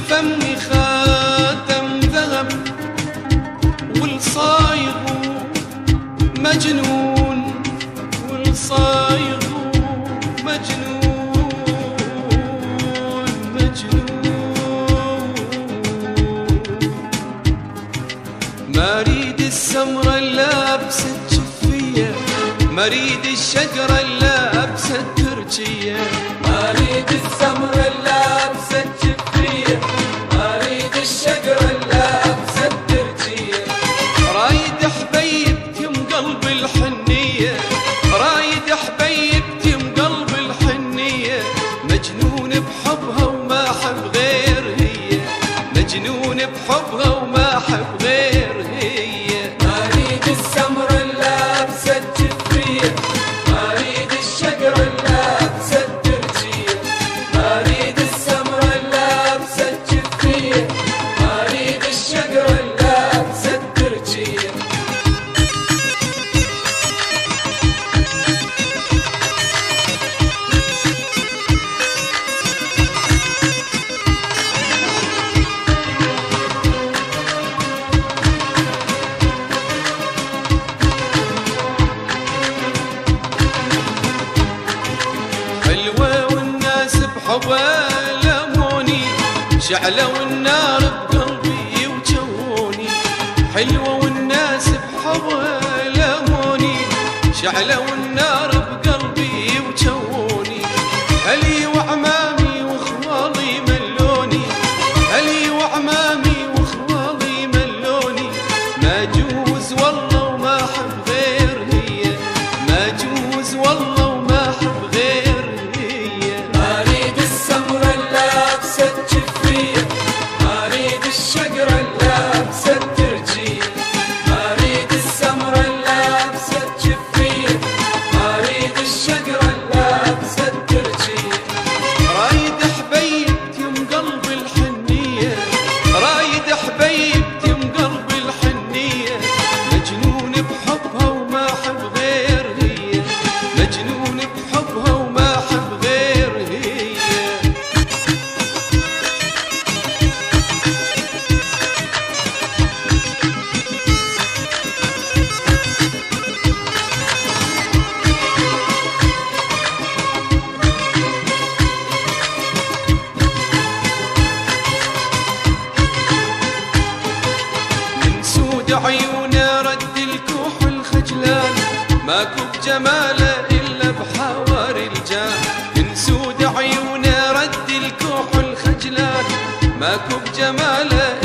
فمي خاتم ذهب والصايغ مجنون، والصايغ مجنون مجنون. ما اريد السمرة اللابسة جفية، ما اريد الشجرة اللابسة ترجية، ما اريد السمرة اللابسة جفية، ما اريد الشجرة اللابسة ترجية. رايد حبيبتي مقلب الحنية، رايد حبيبتي مقلب الحنية، مجنون بحبها وما احب غير هي، مجنون بحبها وما احب غير هي. ما اريد السمرة اللابسة جفية، ما اريد الشجرة اللابسة ترجية، ما اريد السمرة اللابسة جفية، ما اريد الشجرة اللابسة ترجية. حلوة والناس بحبها لموني، شعلوا النار بقلبي وجوني. حلوة والناس بحبها لموني، شعلوا النار بقلبي وجوني. هلي وعمامي واخوالي ملوني، هلي وعمامي واخوالي ملوني. ما جوز والله وما احب غير هي، ما جوز والله وما احب غير هي. ما اريد السمرة اللابسة جفية، ما اريد الشجرة اللابسة ترجية، ما اريد السمرة اللابسة جفية، ما اريد الشجرة اللابسة ترجية. رايد حبيبتي مقلب الحنية، رايد حبيبتي مقلب الحنية، مجنون بحبها وما احب غير هي، مجنون بحبها وما احب غير هي. من سود عيونه رد الكوح الخجلان، ماكو بجماله الا بحواري الجان. من سود عيونه رد الكوح الخجلان، ماكو بجماله